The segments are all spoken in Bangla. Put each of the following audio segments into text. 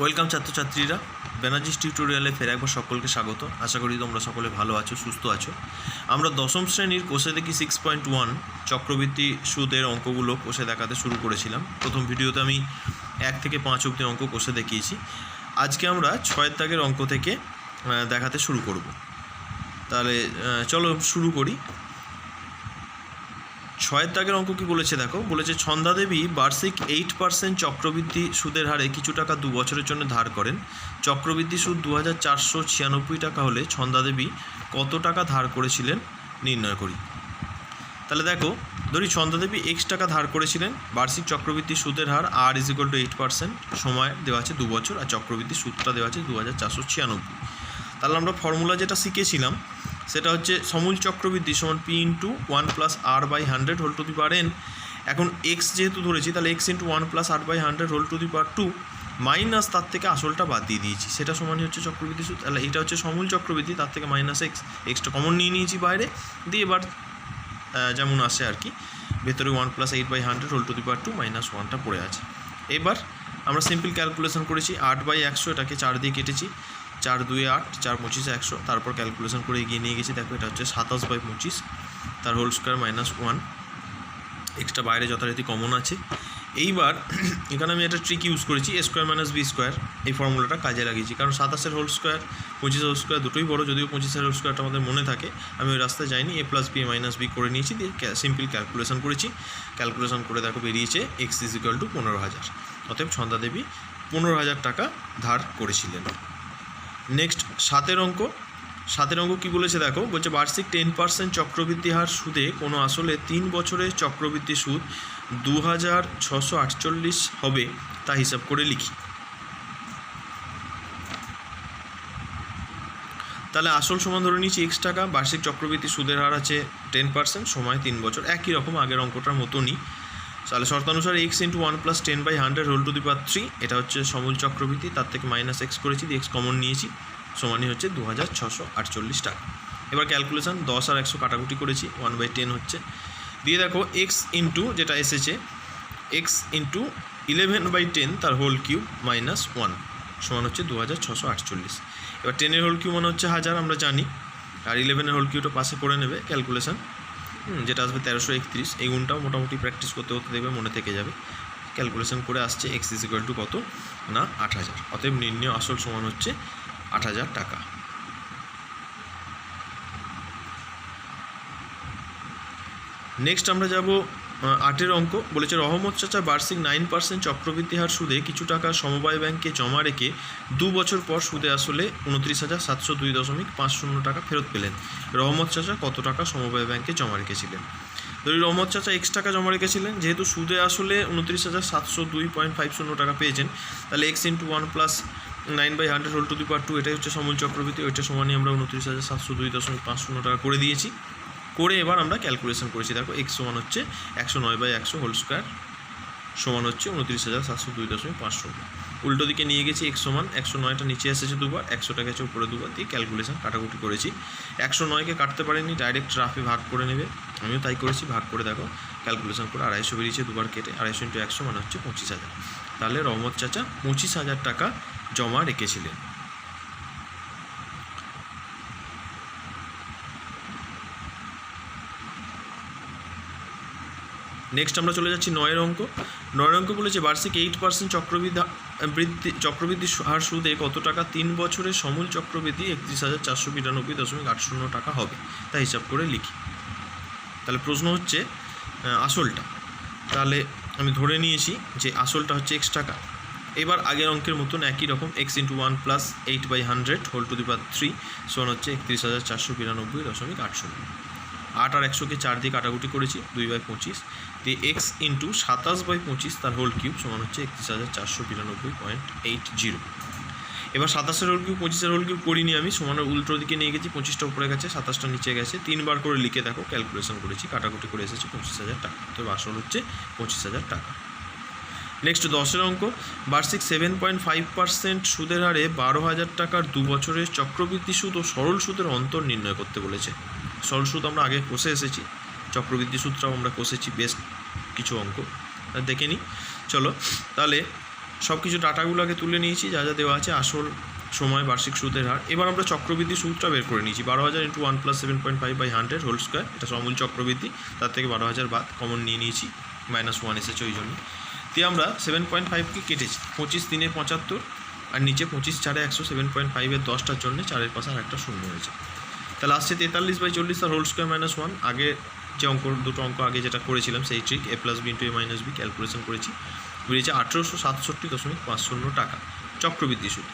ওয়েলকাম ছাত্রছাত্রীরা, ব্যানার্জিস টিউটোরিয়ালে ফের একবার সকলকে স্বাগত। আশা করি তোমরা সকলে ভালো আছো, সুস্থ আছো। আমরা দশম শ্রেণীর কোষে দেখি 6.1 চক্রবৃদ্ধি সুদের অঙ্কগুলো কোষে দেখাতে শুরু করেছিলাম। প্রথম ভিডিওতে আমি 1 থেকে 5 অবধি অঙ্ক কোষে দেখিয়েছি। আজকে আমরা 6 দাগের অঙ্ক থেকে দেখাতে শুরু করব। তাহলে চলো শুরু করি। 6 দাগের অঙ্ক কি বলেছে দেখো, বলেছে ছন্দাদেবী বার্ষিক 8% চক্রবৃদ্ধি সুদের হারে কিছু টাকা 2 বছরের জন্য ধার করেন। চক্রবৃদ্ধি সুদ 2496 টাকা হলে ছন্দাদেবী কত টাকা ধার করেছিলেন নির্ণয় করি। তাহলে দেখো, ধরি ছন্দাদেবী x টাকা ধার করেছিলেন, বার্ষিক চক্রবৃদ্ধি সুদের হার r = 8%, সময় দেওয়া আছে 2 বছর, আর চক্রবৃদ্ধি সুদটা দেওয়া আছে 2496। তাহলে আমরা ফর্মুলা যেটা শিখেছিলাম সেটা হচ্ছে সমূল চক্রবৃদ্ধি সমান p × 1 + r/100 whole to the power n। এখন x যেহেতু ধরেছি, তাহলে x × 1 + r/100 whole to the power 2 minus তার থেকে আসলটা বাদ দিয়ে দিয়েছি, সেটা সমানই হচ্ছে চক্রবৃদ্ধি সুদ। তাহলে এটা হচ্ছে সমূল চক্রবৃদ্ধি, তার থেকে মাইনাস এক্সটা কমন নিয়ে নিয়েছি বাইরে দিয়ে, এবার যেমন আসে আর কি, ভেতরে 1 + 8/100 হোল টু দি পাওয়ার 2 - 1টা পড়ে আছে। এবার আমরা সিম্পল ক্যালকুলেশন করেছি, 8/100 এটাকে 4 দিয়ে কেটেছি, 4 × 2 = 8, 4 × 25 = 100। তারপর ক্যালকুলেশন করে এগিয়ে নিয়ে গেছি। দেখো এটা হচ্ছে 27/25 তার হোল স্কোয়ার -1, এক্সট্রা বাইরে যথারীতি কমন আছে। এইবার এখানে আমি একটা ট্রিক ইউজ করেছি, a² - b²। এই ফর্মুলাটা কাজে লাগিয়েছি, কারণ 27-এর হোল স্কোয়ার 25-এর হোল স্কোয়ার দুটোই বড়, যদিও 25-এর হোল স্কোয়ারটা আমাদের মনে থাকে। আমি ওই রাস্তায় যাইনি, a + b - b করে নিয়েছি, দিয়ে সিম্পল ক্যালকুলেশন করেছি। ক্যালকুলেশন করে দেখো বেরিয়েছে x = 15,000। অতএব ছন্দাদেবী 15,000 টাকা ধার করেছিলেন। নেক্সট 7 অঙ্ক কী বলেছে দেখো, বলছে বার্ষিক 10% চক্রবৃদ্ধি হার সুদে কোনো আসলে 3 বছরের চক্রবৃদ্ধি সুদ 2648 হবে, তা হিসাব করে লিখি। তাহলে আসল সমান ধরে নিচ্ছি x টাকা, বার্ষিক চক্রবৃদ্ধি সুদের হার আছে 10%, সময় 3 বছর, একই রকম আগের অঙ্কটার মতনই। তাহলে শর্তানুসারে x × 1 + 10/100 হোল টু দি পাওয়ার 3, এটা হচ্ছে সমূল চক্রবৃদ্ধি, তার থেকে -x করেছি, দিয়ে x কমন নিয়েছি, সমানই হচ্ছে 2648 টাকা। এবার ক্যালকুলেশন 10 আর 100 কাটাকুটি করেছি, 1/10 হচ্ছে, দিয়ে দেখো x ইন্টু যেটা এসেছে x × 11/10 তার হোল কিউব -1 সমান হচ্ছে 2648। এবার 10-এর হোল কিউব মানে হচ্ছে 1000, আমরা জানি, আর 11-এর হোল কিউবটা পাশে করে নেবে। ক্যালকুলেশন যেটা আসবে 1331, এই গুণটাও মোটামুটি প্র্যাকটিস করতে করতে দেখবে মনে থেকে যাবে। ক্যালকুলেশন করে আসছে x = কত না 8000। অতএব নির্ণয় আসল সমান হচ্ছে 8000 টাকা। নেক্সট আমরা যাব 8-এর অঙ্ক। বলেছে রহমত চাচা বার্ষিক 9% চক্রবৃদ্ধি হার সুদে কিছু টাকা সমবায় ব্যাংকে জমা রেখে 2 বছর পর সুদে আসলে 29,702.50 টাকা ফেরত পেলেন। রহমত চাচা কত টাকা সমবায় ব্যাংকে জমা রেখেছিলেন? ধরি রহমত চাচা x টাকা জমা রেখেছিলেন, যেহেতু সুদে আসলে 29,702.50 টাকা পেয়েছেন, তাহলে x × 1 + 9/100 whole to the power 2, এটাই হচ্ছে সমূল চক্রবৃদ্ধি, ওইটা সমানই আমরা 29,702.50 টাকা করে দিয়েছি। করে এবার আমরা ক্যালকুলেশন করেছি, দেখো x সমান হচ্ছে 109/100 হোল স্কোয়ার সমান হচ্ছে 29,702.50। উল্টো দিকে নিয়ে গেছি, x সমান 109টা নিচে এসেছে দুবার, 100টা গেছে উপরে দুবার, দিয়ে ক্যালকুলেশন কাটাকুটি করেছি। 109কে কাটতে পারিনি, ডাইরেক্ট রাফে ভাগ করে নেবে, আমিও তাই করেছি। ভাগ করে দেখো ক্যালকুলেশন করে 250 বেরিয়েছে, দুবার কেটে 250 × 100 মানে হচ্ছে 25,000। তাহলে রহমত চাচা 25,000 টাকা জমা রেখেছিলেন। নেক্সট আমরা চলে যাচ্ছি 9-এর অঙ্ক। 9-এর অঙ্ক বলেছে বার্ষিক 8% চক্রবৃদ্ধি হার সুদে কত টাকা 3 বছরের সমূল চক্রবৃদ্ধি 31,492.80 টাকা হবে, তা হিসাব করে লিখি। তাহলে প্রশ্ন হচ্ছে আসলটা, তাহলে আমি ধরে নিয়েছি যে আসলটা হচ্ছে x টাকা। এবার আগের অঙ্কের মতন একই রকম x × 1 + 8/100 হোল টু দি পাওয়ার 3 সমান হচ্ছে 31,492.80। 8 আর 100কে 4 দিয়ে কাটাকুটি করেছি, 2/25 দিয়ে x × 27/25 তার হোল কিউব সমান হচ্ছে 31,492.80। এবার 27-এর হোল কিউব 25-এর হোল কিউব করিনি আমি, সমানের উল্টো দিকে নিয়ে গেছি, 25টা উপরে গেছে, 27টা নিচে গেছে, 3 বার করে লিখে দেখো ক্যালকুলেশন করেছি, কাটাকুটি করে এসেছে 25,000 টাকা। তো আসল হচ্ছে 25,000 টাকা। নেক্সট 10-এর অঙ্ক, বার্ষিক 7.5% সুদের হারে 12,000 টাকার 2 বছরের চক্রবৃদ্ধি সুদ ও সরল সুদের অন্তর নির্ণয় করতে বলেছে। সরল সুদ আমরা আগে কষে এসেছি, চক্রবৃদ্ধি সূত্রটাও আমরা কষেছি, বেশ কিছু অঙ্ক দেখে নিই। চলো তাহলে সব কিছু ডাটাগুলোকে তুলে নিয়েছি, যা যা দেওয়া আছে, আসল, সময়, বার্ষিক সুদের হার। এবার আমরা চক্রবৃদ্ধি সুদটা বের করে নিয়েছি। 12,000 ইন্টু 1 + 7.5/100 হোল স্কোয়ার, এটা সমূল চক্রবৃদ্ধি, তার থেকে 12,000 বাদ, কমন নিয়ে নিয়েছি, -1 এসেছে ওই জন্য। দিয়ে আমরা 7.5কে কেটেছি, 25 3 75, আর নিচে 25 4 100, 7.5-এর 10টার জন্য 4-এর পাশে আর একটা শূন্য হয়েছে। তাহলে আসছে 43/40 তার হোল স্কোয়ার -1। আগে যে দুটো অঙ্ক আগে যেটা করেছিলাম সেই trick, a + b into a - b calculation করেছি, বেরিয়েছে 1867.50 টাকা চক্রবৃদ্ধি সুদ।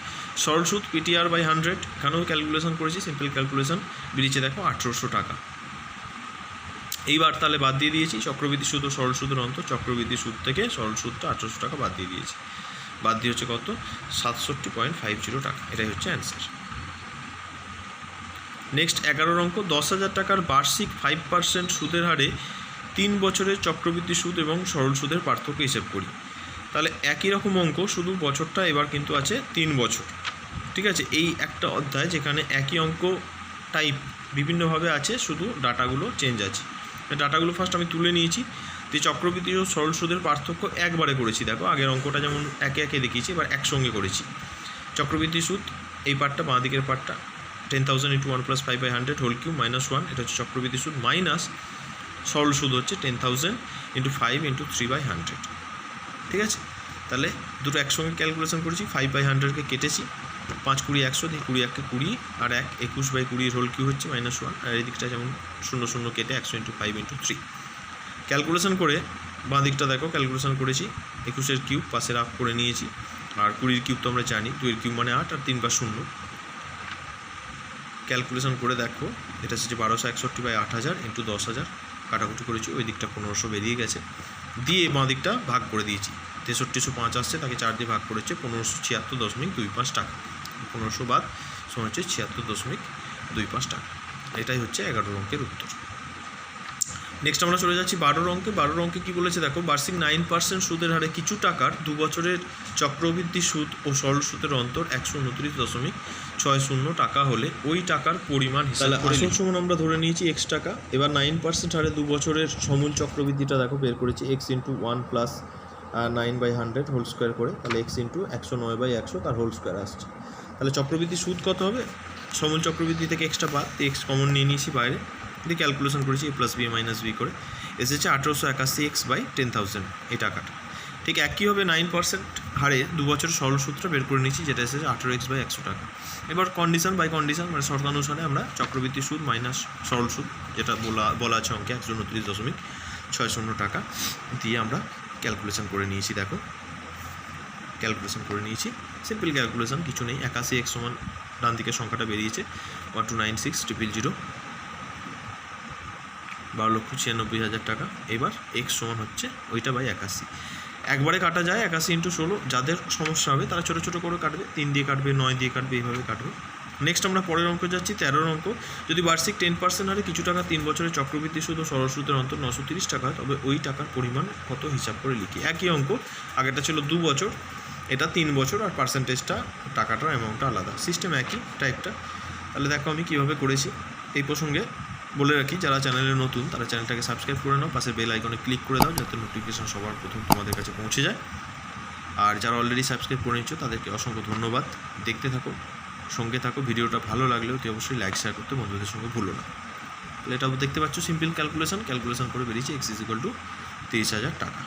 সরল সুদ PTR/100, এখানেও ক্যালকুলেশন করেছি, সিম্পল ক্যালকুলেশন, বেরিয়েছে দেখো 1800 টাকা। এইবার তাহলে বাদ দিয়ে দিয়েছি চক্রবৃদ্ধি সুদ ও সরল সুদের অন্তর। চক্রবৃদ্ধি সুদ থেকে সরল সুদটা 1800 টাকা বাদ দিয়ে দিয়েছি, বাদ দিয়ে হচ্ছে কত, 67.50 টাকা। এটাই হচ্ছে অ্যান্সার। নেক্সট 11 অঙ্ক, 10,000 টাকার বার্ষিক 5% সুদের হারে 3 বছরের চক্রবৃদ্ধি সুদ এবং সরল সুদের পার্থক্য হিসেব করি। তাহলে একই রকম অঙ্ক, শুধু বছরটা এবার কিন্তু আছে 3 বছর। ঠিক আছে, এই একটা অধ্যায় যেখানে একই অঙ্ক টাইপ বিভিন্নভাবে আছে, শুধু ডাটাগুলো চেঞ্জ আছে। ডাটাগুলো ফার্স্ট আমি তুলে নিয়েছি, দিয়ে চক্রবৃদ্ধি ও সরল সুদের পার্থক্য একবারে করেছি। দেখো আগের অঙ্কটা যেমন একে একে দেখিয়েছি, এবার একসঙ্গে করেছি। চক্রবৃদ্ধি সুদ এই পার্টটা, বাঁ দিকের পার্টটা, 10,000 ইন্টু 1 + 5/100 হোল কিউব -1, এটা হচ্ছে চক্রবৃদ্ধি সুদ, মাইনাস সরল সুদ হচ্ছে 10,000 ইন্টু 5 ইন্টু 3/100। ঠিক আছে, তাহলে দুটো একসঙ্গে ক্যালকুলেশন করেছি। 5/100কে কেটেছি, 5 20 100, দিয়ে 20 1 20, আর 1 21/20 হোল কিউব হচ্ছে -1, আর এই দিকটা যেমন 0 0 কেটে 100 ইন্টু 5 ইন্টু 3 ক্যালকুলেশন করে বাঁ দিকটা দেখো ক্যালকুলেশন করেছি। 21-এর কিউব পাশে রাফ করে নিয়েছি, আর 20-এর কিউব তো আমরা জানি, 2-এর কিউব মানে 8, আর 3 বার 0। ক্যালকুলেশন করে দেখো এটা হচ্ছে 1261/8000 ইন্টু 10,000, কাটাকুটি করেছি, ওই দিকটা 1500 বেরিয়ে গেছে। দিয়ে বাঁ দিকটা ভাগ করে দিয়েছি, 6305 আসছে, তাকে 4 দিয়ে ভাগ করেছে, 1576.25 টাকা। 1500 বাদ সমান হচ্ছে 76.25 টাকা। এটাই হচ্ছে 11 অঙ্কের উত্তর। নেক্সট আমরা চলে যাচ্ছি 12 অঙ্কে। 12 অঙ্কে কী বলেছে দেখো, বার্ষিক 9% সুদের হারে কিছু টাকার 2 বছরের চক্রবৃদ্ধি সুদ ও সরল সুদের অন্তর 129.60 টাকা হলে ওই টাকার পরিমাণ হিসাবে আসল সমান আমরা ধরে নিয়েছি x টাকা। এবার 9% হারে 2 বছরের সমূল চক্রবৃদ্ধিটা দেখো বের করেছি, x ইন্টু 1 + 9/100 হোল স্কোয়ার করে, তাহলে x ইন্টু 109/100 তার হোল স্কোয়ার আসছে। তাহলে চক্রবৃদ্ধি সুদ কত হবে, সমূল চক্রবৃদ্ধি থেকে এক্সটা বাদ দিয়ে x কমন নিয়ে নিয়েছি বাইরে, দিয়ে ক্যালকুলেশন করেছি a + b - b করে, এসেছে 1881x/10,000 এই টাকাটা। ঠিক একইভাবে 9% হারে 2 বছরের সরল সূত্র বের করে নিয়েছি, যেটা এসেছে 18x/100 টাকা। এবার কন্ডিশন বাই কন্ডিশন, মানে শর্তানুসারে আমরা চক্রবৃদ্ধি সুদ মাইনাস সরল সুদ, যেটা বলা আছে অঙ্কে 129.60 টাকা দিয়ে আমরা ক্যালকুলেশন করে নিয়েছি। দেখো ক্যালকুলেশন করে নিয়েছি, সিম্পল ক্যালকুলেশন, কিছু নেই। 81x সমান ডান দিকের সংখ্যাটা বেরিয়েছে 1296000, 12,96,000 টাকা। এবার এক্স সমান হচ্ছে ওইটা বাই 81, একবারে কাটা যায় 81 ইন্টু 16। যাদের সমস্যা হবে তারা ছোটো ছোটো করে কাটবে, 3 দিয়ে কাটবে, 9 দিয়ে কাটবে, এইভাবে কাটবে। নেক্সট আমরা পরের অঙ্ক যাচ্ছি 13 অঙ্ক। যদি বার্ষিক 10% হারে কিছু টাকা 3 বছরের চক্রবৃদ্ধি সুদ ও সরল সুদের অন্তর 930 টাকা, তবে ওই টাকার পরিমাণ কত হিসাব করে লিখি। একই অঙ্ক, আগেটা ছিল 2 বছর, এটা 3 বছর, আর পার্সেন্টেজটা টাকাটার অ্যামাউন্টটা আলাদা, সিস্টেম একই টাইপটা। তাহলে দেখো আমি কীভাবে করেছি। এই প্রসঙ্গে বলে রাখি, যারা চ্যানেলে নতুন তারা চ্যানেলটাকে সাবস্ক্রাইব করে নাও, পাশে বেল আইকনে ক্লিক করে দাও যাতে নোটিফিকেশন সবার প্রথম তোমাদের কাছে পৌঁছে যায়। আর যারা অলরেডি সাবস্ক্রাইব করে নিচ্ছ তাদেরকে অসংখ্য ধন্যবাদ। দেখতে থাকো, সঙ্গে থাকো। ভিডিওটা ভালো লাগলেও তুই অবশ্যই লাইক শেয়ার করতে বন্ধুদের সঙ্গে ভুলো না। তাহলে এটা দেখতে পাচ্ছ সিম্পল ক্যালকুলেশন করে বেরিয়েছি x = 30,000 টাকা।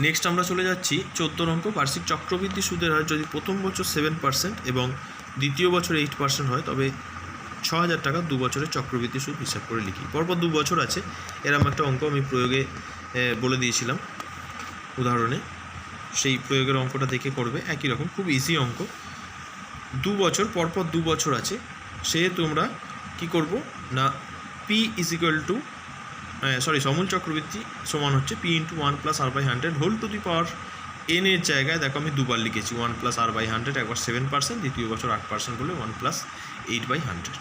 নেক্সট আমরা চলে যাচ্ছি 14 অঙ্ক। বার্ষিক চক্রবৃদ্ধি সুদের হার যদি প্রথম বছর 7% এবং দ্বিতীয় বছর 8% হয়, তবে 6,000 টাকা 2 বছরের চক্রবৃদ্ধি সুদ হিসাব করে লিখি। পরপর 2 বছর আছে, এরকম একটা অঙ্ক আমি প্রয়োগে বলে দিয়েছিলাম উদাহরণে, সেই প্রয়োগের অঙ্কটা দেখে করবে। একই রকম খুব ইজি অঙ্ক। 2 বছর পরপর 2 বছর আছে, সেহেতু আমরা কী করব না p সমূল চক্রবৃদ্ধি সমান হচ্ছে p × 1 + r/100 whole to the power n এর জায়গায় দেখো আমি দুবার লিখেছি 1 + r/100, একবার 7%, দ্বিতীয় বছর 8% বলে 1 + 8/100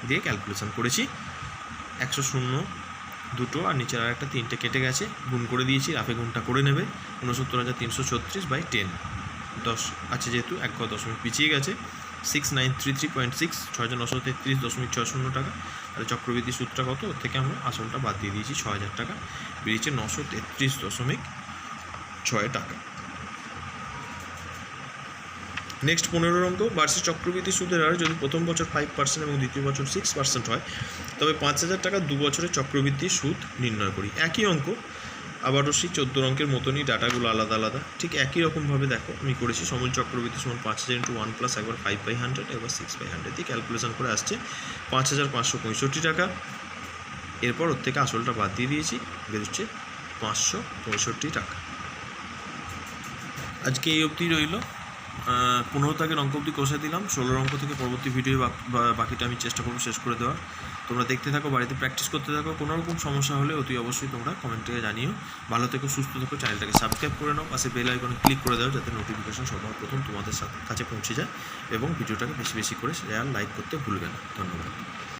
দিয়ে ক্যালকুলেশন করেছি। 100 দুটো আর নিচের আর একটা 3টে কেটে গেছে, গুণ করে দিয়েছি, রাফে গুণটা করে নেবে। 69,336/10 10 আছে যেহেতু 1 দশমিক পিছিয়ে গেছে, 6933.6 6,933.60 টাকা। তাহলে চক্রবৃদ্ধি সুদটা কত, ওর থেকে আমরা আসলটা বাদ দিয়ে দিয়েছি 6,000 টাকা, বেরিয়েছে 933.60 6 টাকা। নেক্সট 15 অঙ্ক, বার্ষিক চক্রবৃদ্ধি সুদের হার যদি প্রথম বছর 5% এবং দ্বিতীয় বছর 6% হয় তবে 5,000 টাকা 2 বছরের চক্রবৃদ্ধি সুদ নির্ণয় করি। একই অঙ্ক, আবারও সেই 14 অঙ্কের মতনই, ডাটাগুলো আলাদা আলাদা, ঠিক একই রকমভাবে দেখো আমি করেছি। সমূল চক্রবৃদ্ধি সমান 5,000 × 1 প্লাস একবার 5/100 একবার 6/100 দিয়ে ক্যালকুলেশন করে আসছে 5,565 টাকা। এরপর ওর থেকে আসলটা বাদ দিয়ে দিয়েছি, বেরোচ্ছে 565 টাকা। আজকে এই অবধি রইল। 15 থেকে অঙ্ক অবধি কষে দিলাম। 16 অঙ্ক থেকে পরবর্তী ভিডিও বাকিটা আমি চেষ্টা করবো শেষ করে দেওয়ার। তোমরা দেখতে থাকো, বাড়িতে প্র্যাকটিস করতে থাকো। কোনো রকম সমস্যা হলে অতি অবশ্যই তোমরা কমেন্টে জানিও। ভালো থেকো, সুস্থ থেকো, চ্যানেলটাকে সাবস্ক্রাইব করে নাও, পাশে বেল আইকনে ক্লিক করে দাও যাতে নোটিফিকেশন সবার প্রথম তোমাদের কাছে পৌঁছে যায়, এবং ভিডিওটাকে বেশি বেশি করে শেয়ার লাইক করতে ভুলবে না। ধন্যবাদ।